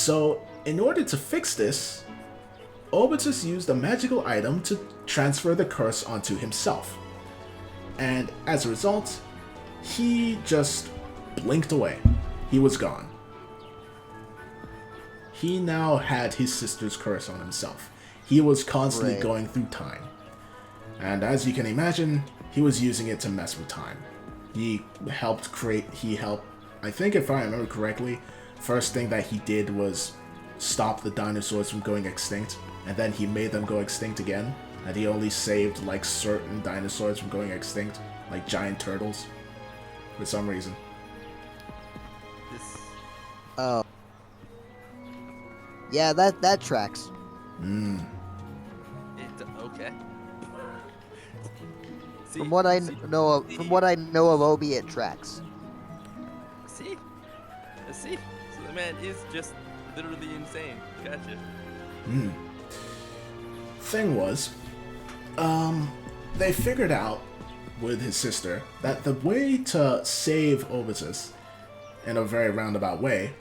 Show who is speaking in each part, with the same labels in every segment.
Speaker 1: So, in order to fix this, Obitus used a magical item to transfer the curse onto himself. And as a result, he just blinked away. He was gone. He now had his sister's curse on himself. He was constantly going through time. And as you can imagine, he was using it to mess with time. He helped, I think if I remember correctly, first thing that he did was stop the dinosaurs from going extinct, and then he made them go extinct again, and he only saved like certain dinosaurs from going extinct, like giant turtles, for some reason.
Speaker 2: Oh. Yeah, that tracks.
Speaker 3: Okay. See,
Speaker 2: from what I know of Obi, it tracks.
Speaker 3: See? So the man is just literally insane. Gotcha.
Speaker 1: Thing was, they figured out with his sister that the way to save Obitus in a very roundabout way,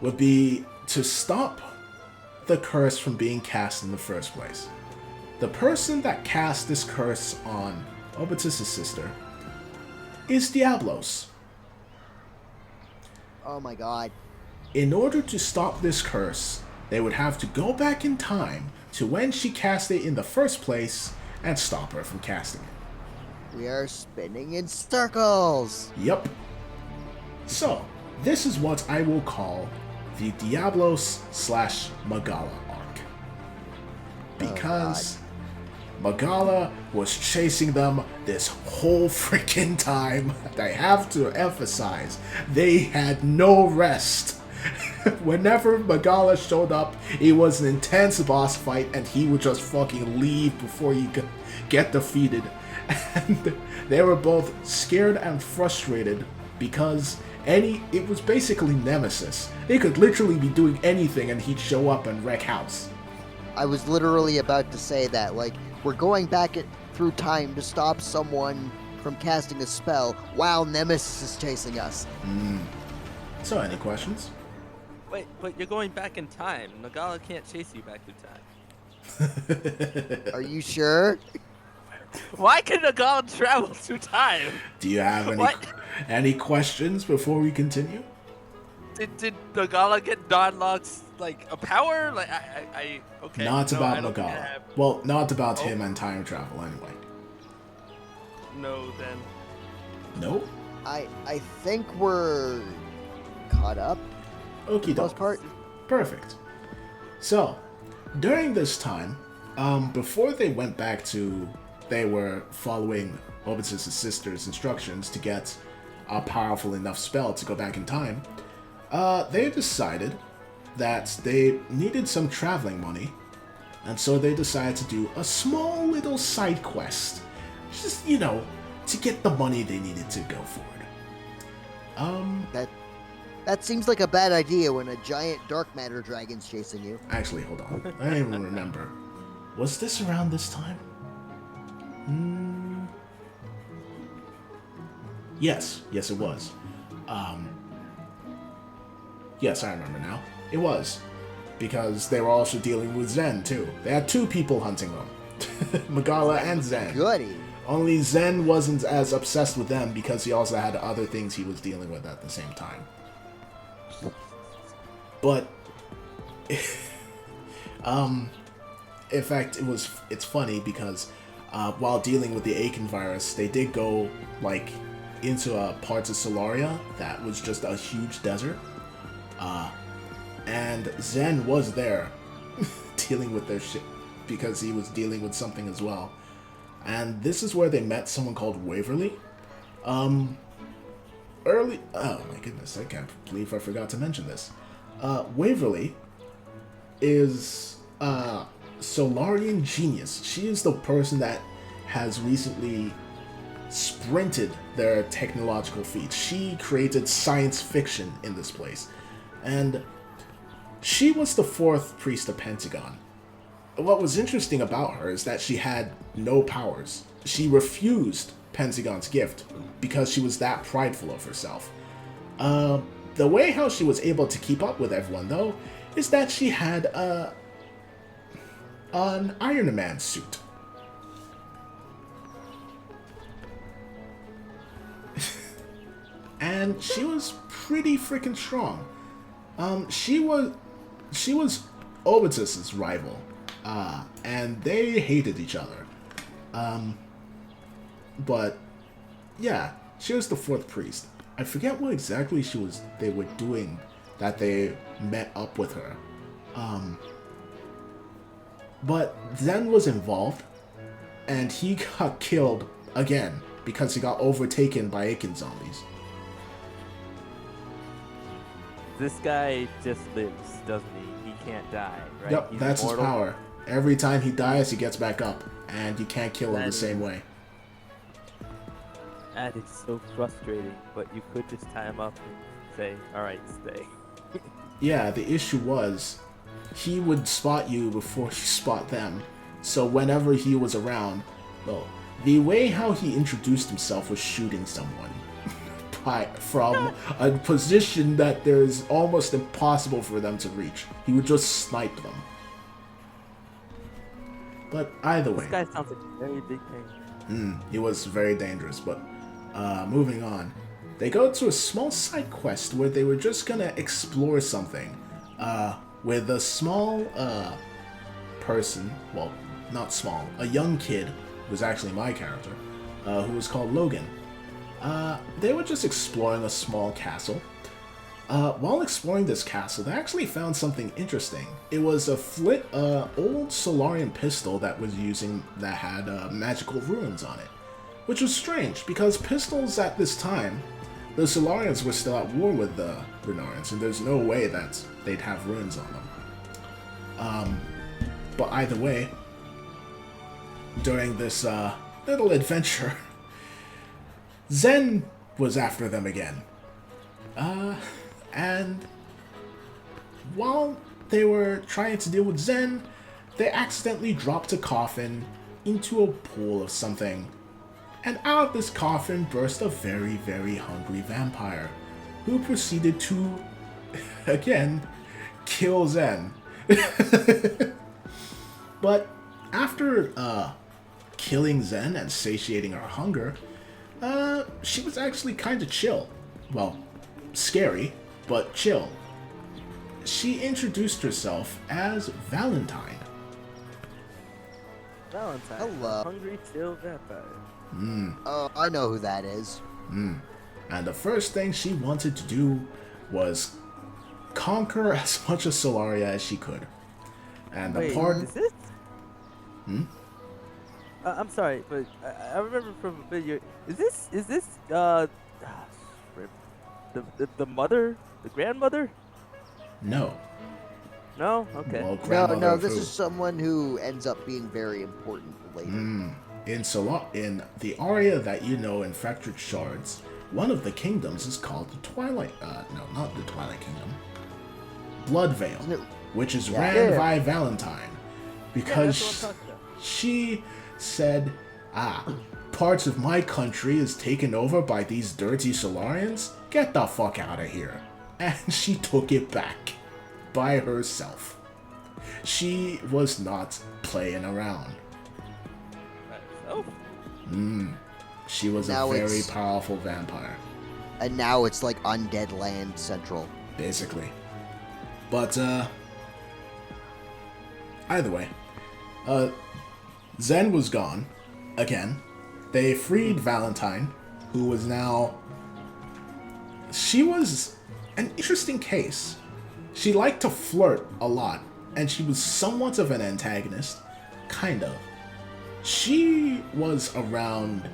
Speaker 1: would be to stop the curse from being cast in the first place. The person that cast this curse on Obitus' sister is Diablos.
Speaker 2: Oh my god.
Speaker 1: In order to stop this curse, they would have to go back in time to when she cast it in the first place and stop her from casting it.
Speaker 2: We are spinning in circles.
Speaker 1: Yep. So, this is what I will call the Diablos / Magala arc. Because Magala was chasing them this whole freaking time. I have to emphasize, they had no rest. Whenever Magala showed up, it was an intense boss fight, and he would just fucking leave before he could get defeated. And they were both scared and frustrated because it was basically Nemesis. They could literally be doing anything and he'd show up and wreck house.
Speaker 2: I was literally about to say that, like, we're going back through time to stop someone from casting a spell while Nemesis is chasing us.
Speaker 1: So, any questions?
Speaker 3: Wait, but you're going back in time. Magala can't chase you back in time.
Speaker 2: Are you sure?
Speaker 3: Why can Magala travel through time?
Speaker 1: Do you have any questions before we continue?
Speaker 3: Did Magala get Dodlocks like a power? Like okay.
Speaker 1: Not about Magala. Well, not about him and time travel anyway.
Speaker 3: No, then.
Speaker 1: Nope.
Speaker 2: I think we're caught up.
Speaker 1: Okie
Speaker 2: Most part.
Speaker 1: Perfect. So, during this time, before they went back to, they were following Obitus' sister's instructions to get a powerful enough spell to go back in time, they decided that they needed some traveling money, and so they decided to do a small little side quest, just, to get the money they needed to go forward.
Speaker 2: That seems like a bad idea when a giant dark matter dragon's chasing you.
Speaker 1: Actually, hold on. I don't even remember. Was this around this time? Yes, it was. Yes, I remember now. It was. Because they were also dealing with Zen, too. They had two people hunting them. Magala and Zen.
Speaker 2: Goody.
Speaker 1: Only Zen wasn't as obsessed with them because he also had other things he was dealing with at the same time. But, in fact, it's funny because while dealing with the Aiken virus, they did go, into parts of Solaria that was just a huge desert. And Zen was there dealing with their shit because he was dealing with something as well. And this is where they met someone called Waverly. Oh my goodness, I can't believe I forgot to mention this. Waverly is Solarian genius. She is the person that has recently sprinted their technological feats. She created science fiction in this place. And she was the fourth priest of Pentagon. What was interesting about her is that she had no powers. She refused Pentagon's gift because she was that prideful of herself. the way how she was able to keep up with everyone, though, is that she had an Iron Man suit. And she was pretty freaking strong. She was Obitus's rival, and they hated each other. But yeah, she was the fourth priest. I forget what exactly they were doing that they met up with her. But Zen was involved, and he got killed again because he got overtaken by Aiken zombies.
Speaker 3: This guy just lives, doesn't he? He can't die, right?
Speaker 1: Yep,
Speaker 3: He's
Speaker 1: that's
Speaker 3: immortal.
Speaker 1: his power. Every time he dies, he gets back up, and you can't kill him the same way.
Speaker 3: That is so frustrating, but you could just tie him up and say, alright, stay.
Speaker 1: Yeah, the issue was, he would spot you before you spot them. So whenever he was around, well, the way how he introduced himself was shooting someone from a position that there's almost impossible for them to reach. He would just snipe them. But either way,
Speaker 3: This guy sounds like a very big pain.
Speaker 1: he was very dangerous. But moving on, they go to a small side quest where they were just gonna explore something with a small person, well, not small, a young kid, who was actually my character, who was called Logan. They were just exploring a small castle. While exploring this castle, they actually found something interesting. It was a old Solarian pistol that had magical runes on it, which was strange because pistols at this time, the Solarians were still at war with the Brunarians, and there's no way that they'd have runes on them. But either way, during this little adventure, Zen was after them again. And while they were trying to deal with Zen, they accidentally dropped a coffin into a pool of something. And out of this coffin burst a very, very hungry vampire, who proceeded to, again, kill Zen. But after killing Zen and satiating her hunger, she was actually kind of chill. Well, scary, but chill. She introduced herself as Valentine.
Speaker 3: Valentine.
Speaker 2: Hello.
Speaker 3: Hungry chill vampire.
Speaker 2: Oh, I know who that is.
Speaker 1: And the first thing she wanted to do was conquer as much of Solaria as she could. And the
Speaker 3: Wait,
Speaker 1: part...
Speaker 3: is this? I'm sorry, but I remember from a video. Is this the mother, the grandmother?
Speaker 1: No.
Speaker 3: No. Okay.
Speaker 1: Well,
Speaker 2: No,
Speaker 1: grandmother
Speaker 2: this
Speaker 1: who-
Speaker 2: is someone who ends up being very important later.
Speaker 1: In the Aria that you know in Fractured Shards, one of the kingdoms is called the Twilight... no, not the Twilight Kingdom. Bloodvale,
Speaker 2: Isn't it-
Speaker 1: which is
Speaker 2: Yeah.
Speaker 1: ran
Speaker 2: Yeah.
Speaker 1: by Valentine.
Speaker 3: Yeah,
Speaker 1: Because
Speaker 3: that's what I'm talking about.
Speaker 1: she said, parts of my country is taken over by these dirty Solarians? Get the fuck out of here. And she took it back. By herself. She was not playing around.
Speaker 3: Oh,
Speaker 1: She was
Speaker 2: Now
Speaker 1: a very
Speaker 2: it's-
Speaker 1: powerful vampire,
Speaker 2: And now it's like Undead Land Central.
Speaker 1: basically. But, either way, Zen was gone, again. They freed Valentine, who was now... She was an interesting case. She liked to flirt a lot, and she was somewhat of an antagonist. Kind of. She was around...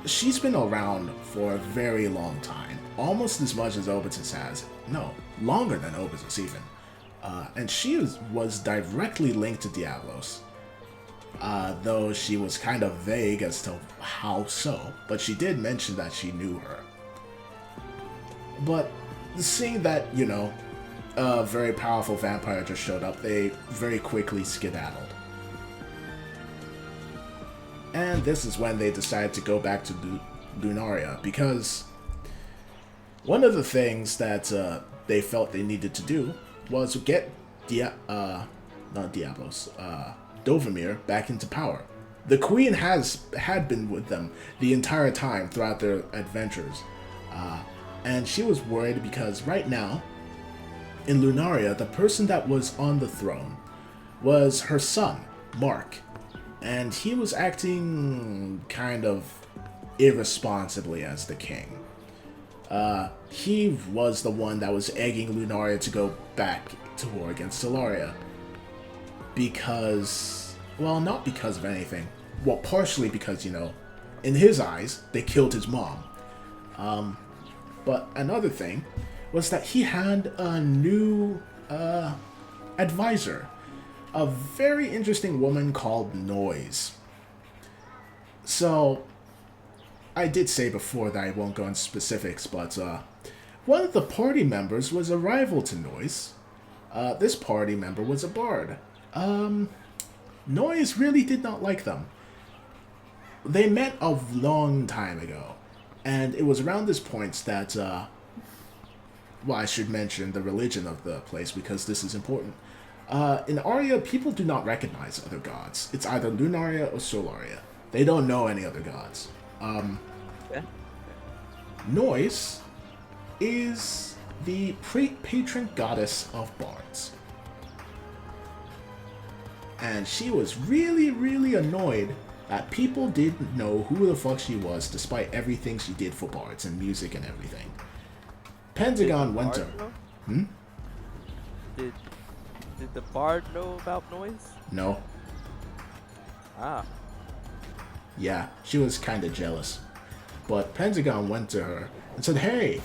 Speaker 1: She's been around for a very long time. Almost as much as Obitus has. No, longer than Obitus even. And she was directly linked to Diablos. Though she was kind of vague as to how so. But she did mention that she knew her. But seeing that, you know, a very powerful vampire just showed up, they very quickly skedaddled. And this is when they decided to go back to Lunaria, because One of the things that they felt they needed to do was get not Diablos, Dovamir back into power. The Queen had been with them the entire time throughout their adventures, and she was worried because right now, in Lunaria, the person that was on the throne was her son, Mark, and he was acting kind of irresponsibly as the king. He was the one that was egging Lunaria to go back to war against Solaria. Because, well, not because of anything. Well, partially because, in his eyes, they killed his mom. But another thing was that he had a new advisor. A very interesting woman called Noise. So, I did say before that I won't go into specifics, but one of the party members was a rival to Noise. This party member was a bard. Noise really did not like them. They met a long time ago, and it was around this point that, well, I should mention the religion of the place because this is important. In Aria, people do not recognize other gods. It's either Lunaria or Solaria. They don't know any other gods. Noise is the patron goddess of bards. And she was really, really annoyed that people didn't know who the fuck she was despite everything she did for bards and music and everything. Pentagon went to her.
Speaker 3: Did the bard know about Noise?
Speaker 1: No.
Speaker 3: Ah.
Speaker 1: Yeah, she was kind of jealous. But Pentagon went to her and said, hey,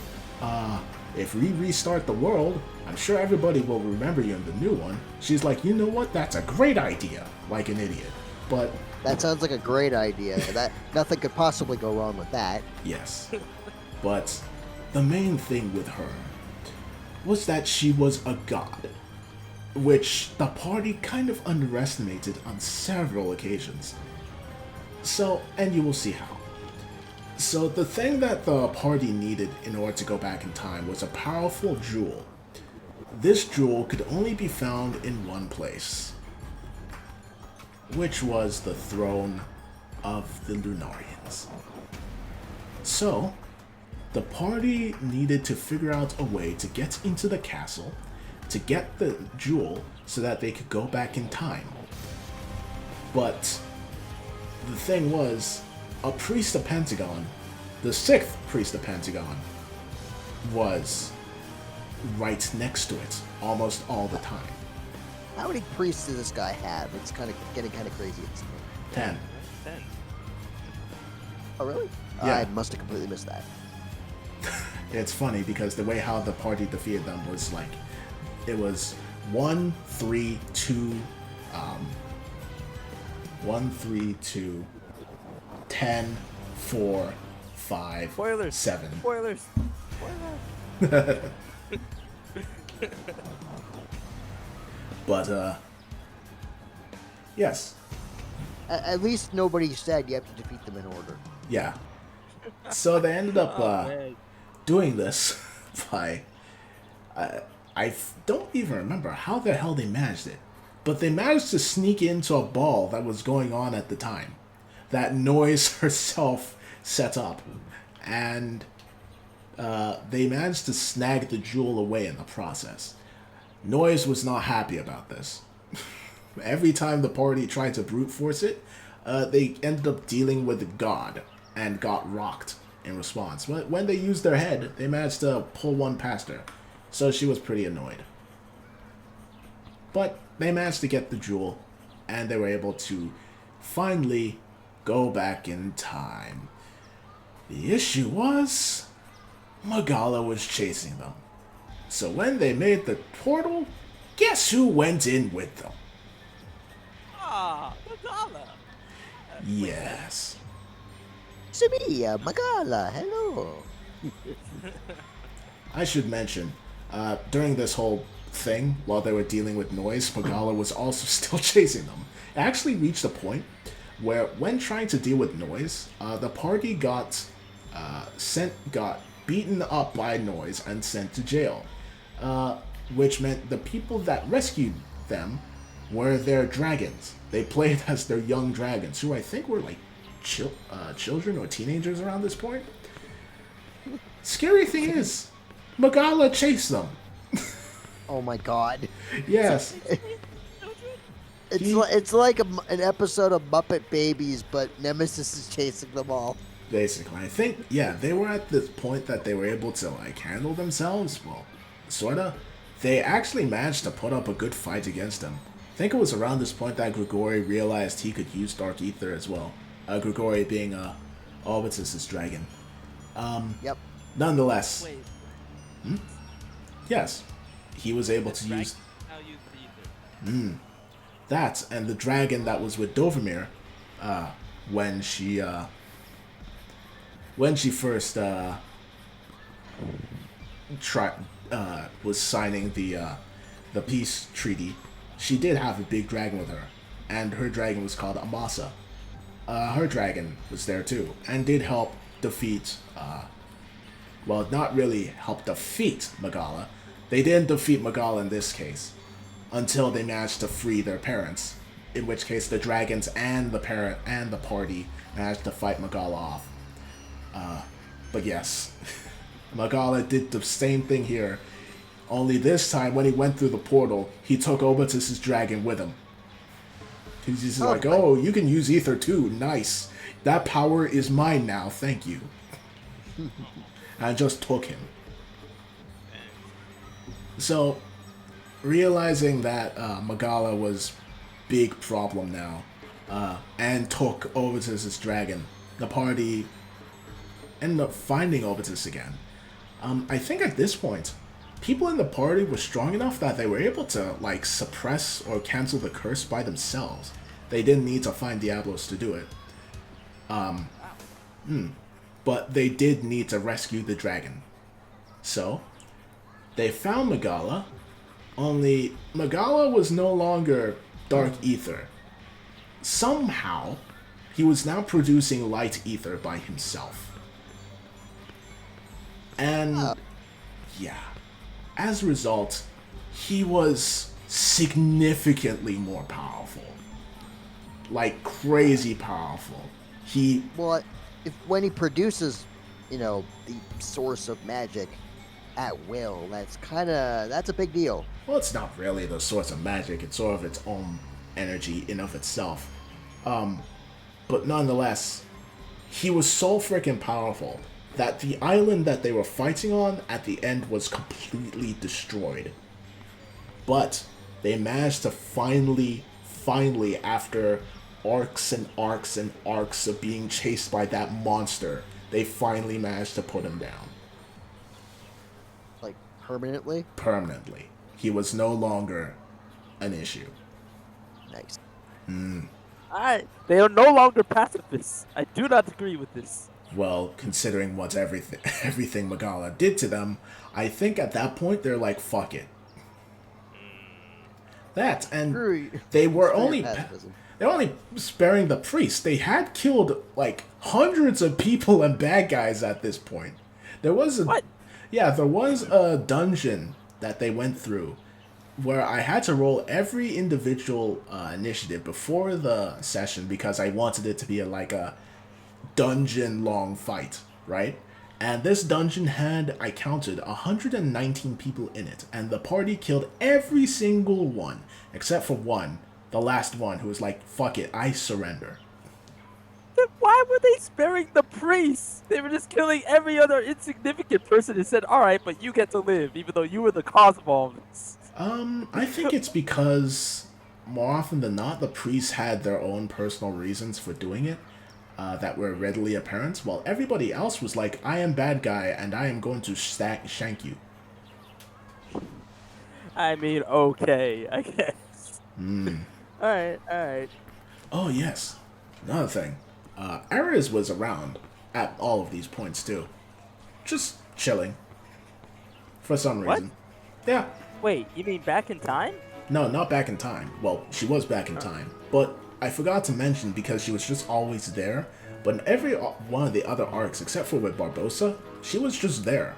Speaker 1: if we restart the world, I'm sure everybody will remember you in the new one. She's like, you know what? That's a great idea. Like an idiot. But
Speaker 2: That sounds like a great idea. That nothing could possibly go wrong with that.
Speaker 1: yes. But the main thing with her was that she was a god, which the party kind of underestimated on several occasions. So, and you will see how. So the thing that the party needed in order to go back in time was a powerful jewel. This jewel could only be found in one place, which was the throne of the Lunarians. So, the party needed to figure out a way to get into the castle, to get the jewel so that they could go back in time. But the thing was, a priest of Pentagon, the 6th priest of Pentagon, was right next to it almost all the time.
Speaker 2: How many priests does this guy have? It's getting kind of crazy at this point.
Speaker 1: 10.
Speaker 3: 10.
Speaker 2: Oh, really?
Speaker 1: Yeah.
Speaker 2: I must have completely missed that.
Speaker 1: It's funny because the way how the party defeated them was like, it was 1, 3, 2, 1, 3, 2, 10, 4, 5,
Speaker 3: Spoilers.
Speaker 1: 7.
Speaker 3: Spoilers.
Speaker 1: But, yes.
Speaker 2: At least nobody said you have to defeat them in order.
Speaker 1: Yeah. So they ended up
Speaker 3: Man.
Speaker 1: doing this by... I don't even remember how the hell they managed it. But they managed to sneak into a ball that was going on at the time. That Noise herself set up. And they managed to snag the jewel away in the process. Noise was not happy about this. Every time the party tried to brute force it, they ended up dealing with God and got rocked in response. When they used their head, they managed to pull one past her. So she was pretty annoyed. But they managed to get the jewel, and they were able to finally go back in time. The issue was, Magala was chasing them. So when they made the portal, guess who went in with them?
Speaker 3: Ah, Magala.
Speaker 1: Yes.
Speaker 2: It's me, Magala. Hello.
Speaker 1: I should mention, during this whole thing, while they were dealing with Noise, Magala was also still chasing them. It actually reached a point where, when trying to deal with Noise, the party got beaten up by Noise and sent to jail, which meant the people that rescued them were their dragons. They played as their young dragons, who I think were like children or teenagers around this point. Scary thing is, Magala chased them.
Speaker 2: Oh my god.
Speaker 1: Yes.
Speaker 2: It's like an episode of Muppet Babies, but Nemesis is chasing them all.
Speaker 1: Basically, I think, yeah, they were at this point that they were able to, like, handle themselves. Well, sorta. They actually managed to put up a good fight against them. I think it was around this point that Grigori realized he could use Dark Ether as well. Grigori being, Orbitus's dragon.
Speaker 2: Yep.
Speaker 1: Nonetheless.
Speaker 3: Wait.
Speaker 1: Yes. He was able to use...
Speaker 3: Now use the ether.
Speaker 1: That, and the dragon that was with Dovemir, when she first was signing the peace treaty, she did have a big dragon with her, and her dragon was called Amasa. Her dragon was there too, and did help defeat, well, not really help defeat Magala. They didn't defeat Magala in this case, until they managed to free their parents, in which case the dragons and the parent and the party managed to fight Magala off. But yes, Magala did the same thing here, only this time when he went through the portal, he took Obatus's dragon with him. He's just like, oh, you can use ether too, nice. That power is mine now, thank you. I just took him. So, realizing that Magala was big problem now, and took Obitus's dragon, the party ended up finding Obitus again. I think at this point, people in the party were strong enough that they were able to like suppress or cancel the curse by themselves. They didn't need to find Diablos to do it. But they did need to rescue the dragon. So, they found Magala, only Magala was no longer Dark Ether. Somehow, he was now producing Light Ether by himself. And, yeah, as a result, he was significantly more powerful. Like, crazy powerful.
Speaker 2: Well, when he produces, the source of magic at will, that's a big deal.
Speaker 1: Well, it's not really the source of magic, it's sort of its own energy in of itself. But nonetheless, he was so freaking powerful that the island that they were fighting on at the end was completely destroyed. But they managed to finally, after arcs and arcs and arcs of being chased by that monster, they finally managed to put him down.
Speaker 2: Like, permanently?
Speaker 1: Permanently. He was no longer an issue.
Speaker 2: Nice.
Speaker 3: They are no longer pacifists. I do not agree with this.
Speaker 1: Well, considering what everything Magala did to them, I think at that point they're like, fuck it. That, and they were only sparing the priest. They had killed like hundreds of people and bad guys at this point. There was a dungeon that they went through where I had to roll every individual initiative before the session because I wanted it to be a dungeon long fight, right? And this dungeon had, I counted, 119 people in it, and the party killed every single one except for one, the last one, who was like, fuck it, I surrender.
Speaker 3: Then why were they sparing the priests? They were just killing every other insignificant person and said, alright, but you get to live, even though you were the cause of all of this.
Speaker 1: I think it's because, more often than not, the priests had their own personal reasons for doing it that were readily apparent, while everybody else was like, I am bad guy, and I am going to shank you.
Speaker 3: I mean, okay, I guess. Alright.
Speaker 1: Oh, yes. Another thing. Aria was around at all of these points, too. Just chilling. For some reason. Yeah.
Speaker 3: Wait, you mean back in time?
Speaker 1: No, not back in time. Well, she was back in time. But I forgot to mention, because she was just always there, But in every one of the other arcs, except for with Barbossa, she was just there.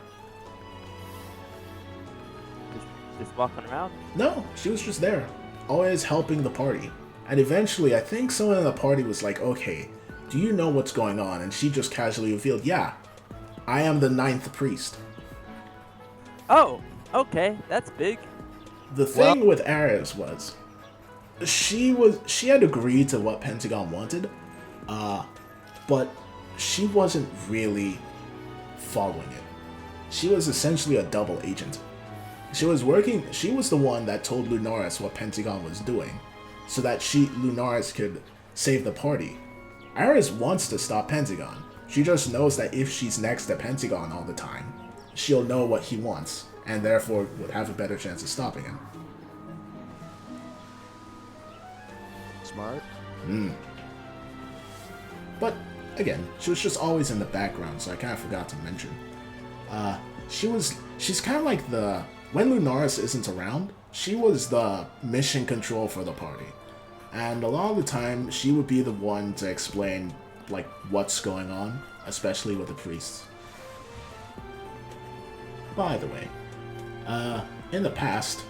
Speaker 3: Just walking around?
Speaker 1: No, she was just there, always helping the party. And eventually, I think someone in the party was like, okay, do you know what's going on? And she just casually revealed, yeah, I am the 9th priest.
Speaker 3: Oh, okay, that's big.
Speaker 1: The thing with Ares was, she had agreed to what Pentagon wanted, but she wasn't really following it. She was essentially a double agent. She was the one that told Lunaris what Pentagon was doing, so that Lunaris could save the party. Ares wants to stop Pentagon. She just knows that if she's next to Pentagon all the time, she'll know what he wants, and therefore would have a better chance of stopping him.
Speaker 2: Smart.
Speaker 1: But, again, she was just always in the background, so I kind of forgot to mention. She's kind of like when Lunaris isn't around, she was the mission control for the party. And a lot of the time, she would be the one to explain, like, what's going on, especially with the priests. By the way, in the past,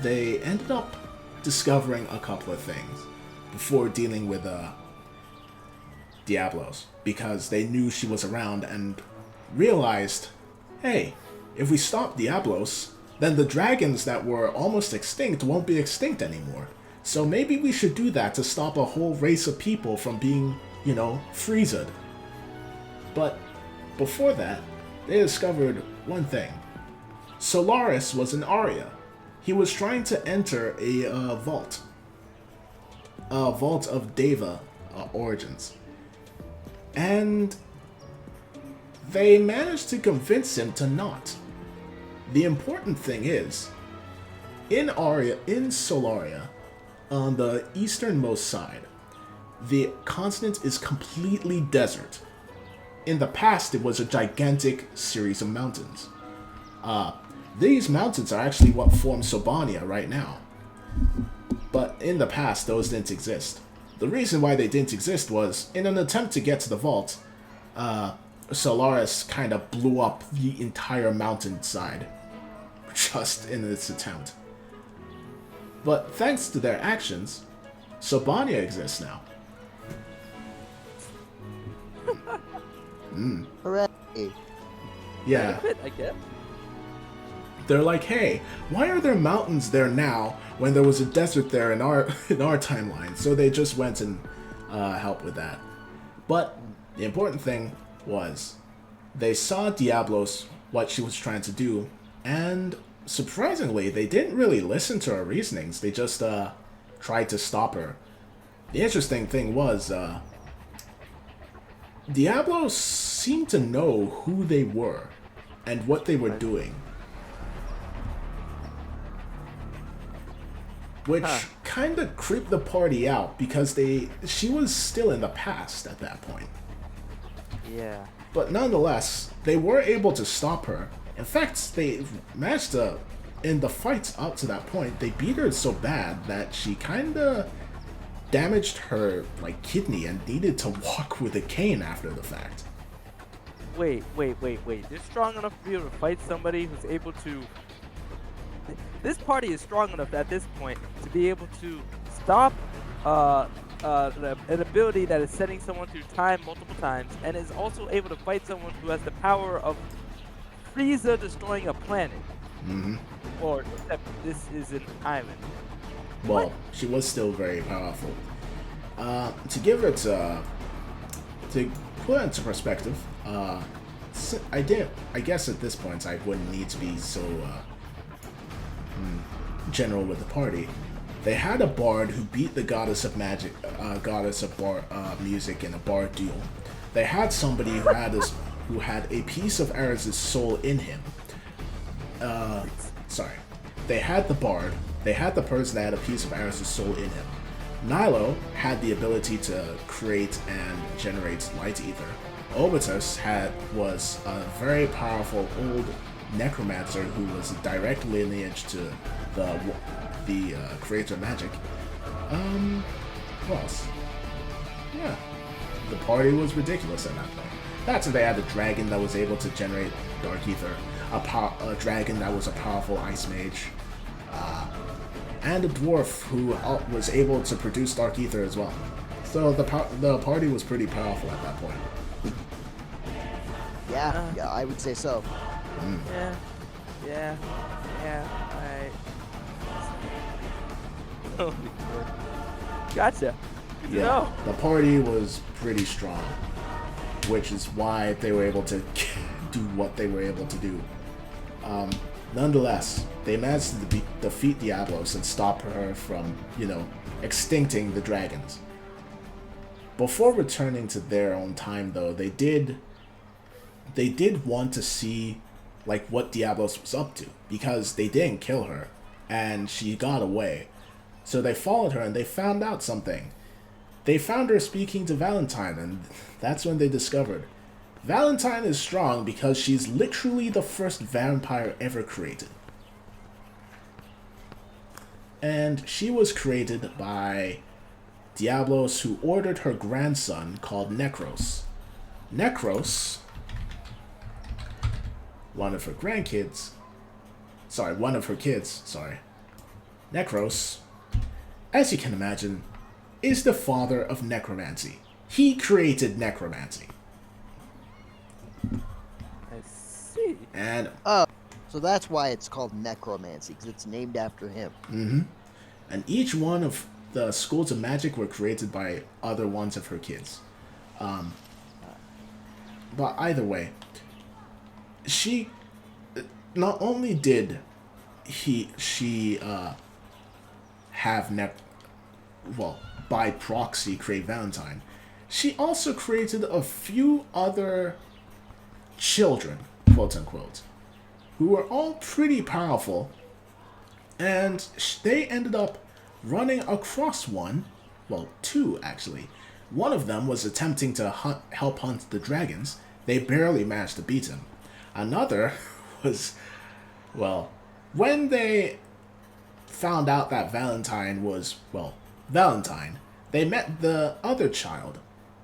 Speaker 1: they ended up discovering a couple of things before dealing with Diablos, because they knew she was around and realized, hey, if we stop Diablos, then the dragons that were almost extinct won't be extinct anymore. So maybe we should do that to stop a whole race of people from being, freezed. But before that, they discovered one thing. Solaris was an Aria. He was trying to enter a vault of Deva origins. And they managed to convince him to not. The important thing is, in Solaria, on the easternmost side, the continent is completely desert. In the past, it was a gigantic series of mountains. These mountains are actually what form Sobania right now. But in the past, those didn't exist. The reason why they didn't exist was, in an attempt to get to the vault, Solaris kind of blew up the entire mountainside just in its attempt. But thanks to their actions, Sobania exists now.
Speaker 2: Hooray.
Speaker 1: Yeah.
Speaker 3: I guess.
Speaker 1: They're like, hey, why are there mountains there now when there was a desert there in our timeline? So they just went and helped with that. But the important thing was, they saw Diablos, what she was trying to do, and surprisingly, they didn't really listen to her reasonings. They just tried to stop her. The interesting thing was, Diablos seemed to know who they were and what they were doing. Which kind of creeped the party out, because she was still in the past at that point.
Speaker 3: Yeah.
Speaker 1: But nonetheless, they were able to stop her. In fact, they managed to, in the fights up to that point, they beat her so bad that she kind of damaged her kidney and needed to walk with a cane after the fact.
Speaker 3: Wait. They're strong enough to be able to fight somebody who's able to... This party is strong enough at this point to be able to stop an ability that is setting someone through time multiple times, and is also able to fight someone who has the power of Frieza destroying a planet.
Speaker 1: Mm-hmm.
Speaker 3: Or, except this is an island.
Speaker 1: Well, she was still very powerful. To give her to put it into perspective, I guess at this point I wouldn't need to be so general with the party. They had a bard who beat the goddess of magic, goddess of music in a bard duel. They had somebody who had a piece of Ares' soul in him. They had the bard. They had the person that had a piece of Ares' soul in him. Nilo had the ability to create and generate light ether. Obitus was a very powerful old necromancer who was a direct lineage to the creator of magic. What else? Yeah. The party was ridiculous at that point. That's when they had a dragon that was able to generate Dark Ether, a dragon that was a powerful ice mage, and a dwarf who was able to produce Dark Ether as well. So the party was pretty powerful at that point.
Speaker 2: Yeah, I would say so.
Speaker 3: Yeah. Holy shit. Gotcha. Good to know.
Speaker 1: The party was pretty strong, which is why they were able to do what they were able to do. Nonetheless, they managed to defeat Diablos and stop her from, extincting the dragons. Before returning to their own time, though, they did want to see what Diablos was up to, because they didn't kill her and she got away. So they followed her and they found out something. They found her speaking to Valentine, and that's when they discovered Valentine is strong because she's literally the first vampire ever created. And she was created by Diablos, who ordered her grandson called Necros. Necros, one of her kids, Necros, as you can imagine, is the father of necromancy. He created necromancy.
Speaker 3: I see.
Speaker 1: And
Speaker 2: so that's why it's called necromancy, because it's named after him.
Speaker 1: And each one of the schools of magic were created by other ones of her kids. But either way, she not only did she have by proxy create Valentine, she also created a few other children, quote unquote, who were all pretty powerful, and they ended up running across two actually. One of them was attempting to help hunt the dragons. They barely managed to beat him. Another was, when they found out that Valentine was, Valentine, they met the other child.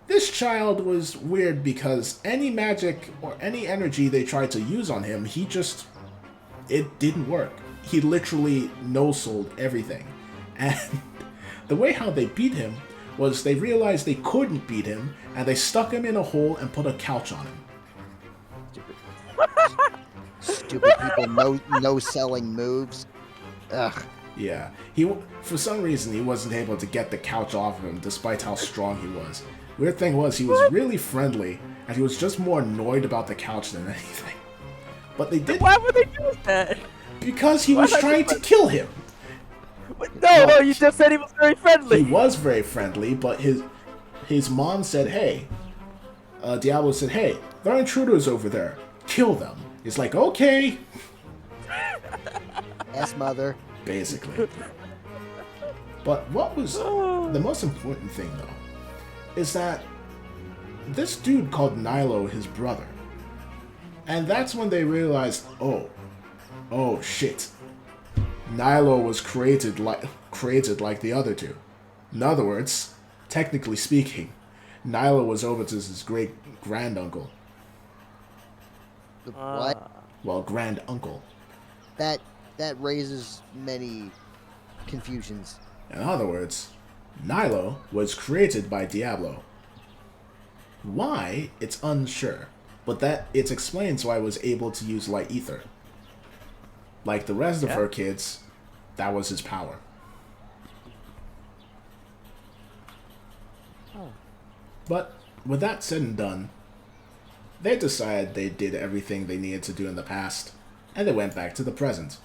Speaker 1: This child was weird because any magic or any energy they tried to use on him, it didn't work. He literally no-sold everything. And the way how they beat him was they realized they couldn't beat him, and they stuck him in a hole and put a couch on him.
Speaker 2: Stupid people no selling moves. Ugh.
Speaker 1: Yeah, for some reason he wasn't able to get the couch off of him despite how strong he was. Weird thing was, he was really friendly, and he was just more annoyed about the couch than anything. But they did.
Speaker 3: Why would they do that?
Speaker 1: Because he was trying to kill him.
Speaker 3: No, you just said he was very friendly.
Speaker 1: He was very friendly, but his mom said, "Hey," Diablo said, "Hey, there are intruders over there. Kill them." He's like, "Okay."
Speaker 2: Yes, mother.
Speaker 1: Basically. But what was the most important thing, though, is that this dude called Nilo his brother. And that's when they realized, oh shit. Nilo was created like the other two. In other words, technically speaking, Nilo was Ovitus's great-granduncle.
Speaker 2: What?
Speaker 1: Well, grand-uncle.
Speaker 2: That raises many confusions.
Speaker 1: In other words, Nilo was created by Diablo. Why? It's unsure, but that it explains why I was able to use light ether. Like the rest of her kids, that was his power. But with that said and done, they decided they did everything they needed to do in the past, and they went back to the present.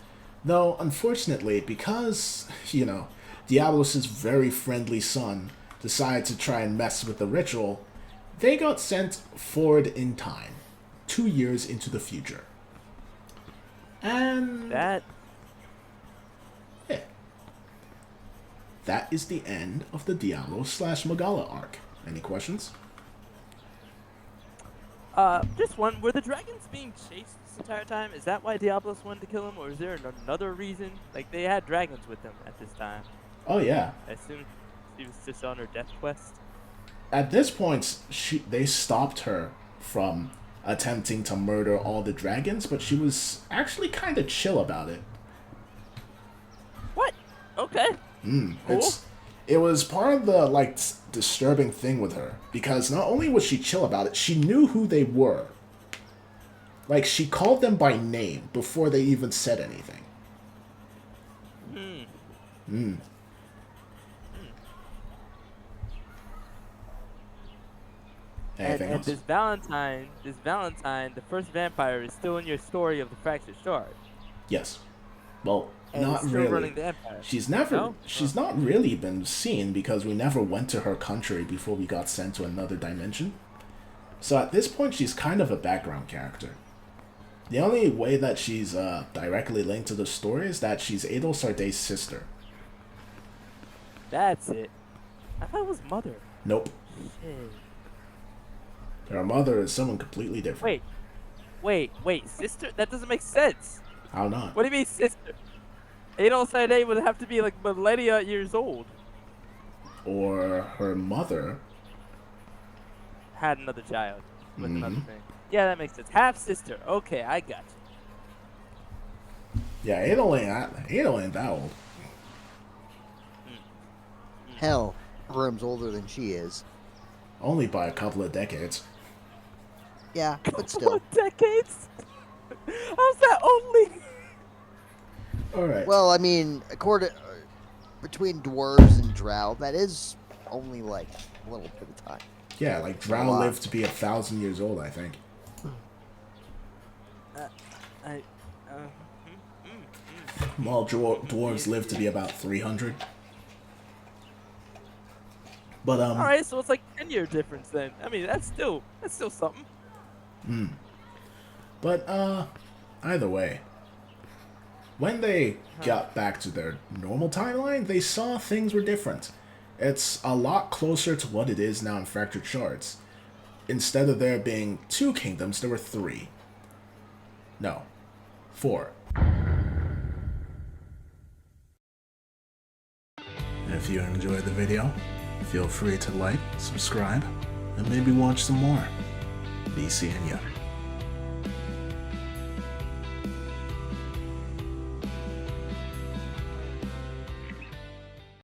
Speaker 1: Though, unfortunately, because, Diablos' very friendly son decided to try and mess with the ritual, they got sent forward in time, 2 years into the future. And that is the end of the Diablo/Magala arc. Any questions?
Speaker 3: Just one. Were the dragons being chased this entire time? Is that why Diablos wanted to kill him, or is there another reason? Like, they had dragons with them at this time.
Speaker 1: Oh yeah.
Speaker 3: I assume she was just on her death quest.
Speaker 1: At this point, they stopped her from attempting to murder all the dragons, but she was actually kind of chill about it.
Speaker 3: What? Okay. Cool.
Speaker 1: It was part of the like disturbing thing with her because not only was she chill about it, she knew who they were. Like she called them by name before they even said anything. Anything
Speaker 3: And
Speaker 1: else?
Speaker 3: this Valentine, the first vampire, is still in your story of the Fractured Shard.
Speaker 1: Yes. Well,
Speaker 3: And
Speaker 1: not
Speaker 3: is still
Speaker 1: really.
Speaker 3: running the Empire.
Speaker 1: She's never.
Speaker 3: No?
Speaker 1: She's not really been seen because we never went to her country before we got sent to another dimension. So at this point, she's kind of a background character. The only way that she's directly linked to the story is that she's Adol Sarday's sister.
Speaker 3: That's it. I thought it was mother.
Speaker 1: Nope.
Speaker 3: Shit.
Speaker 1: Her mother is someone completely different.
Speaker 3: Wait, sister? That doesn't make sense.
Speaker 1: How not?
Speaker 3: What do you mean, sister? Adol Sade would have to be like millennia years old.
Speaker 1: Or her mother.
Speaker 3: Had another child with another thing. Yeah, that makes sense. Half sister. Okay, I got you.
Speaker 1: Yeah, Adol ain't that old.
Speaker 2: Hell, Groom's older than she is.
Speaker 1: Only by a couple of decades.
Speaker 2: Yeah, but still.
Speaker 3: What decades? How's that only?
Speaker 1: Alright.
Speaker 2: Well, I mean, between dwarves and drow, that is only like a little bit of time.
Speaker 1: Yeah, like Drow lived to be 1,000 years old, I think. While dwarves live to be about 300. But
Speaker 3: All right, so it's like 10-year difference then. I mean, that's still something.
Speaker 1: But either way, when they got back to their normal timeline, they saw things were different. It's a lot closer to what it is now in Fractured Shards. Instead of there being 2 kingdoms, there were 3. No, 4. If you enjoyed the video, feel free to like, subscribe, and maybe watch some more. Be seeing ya.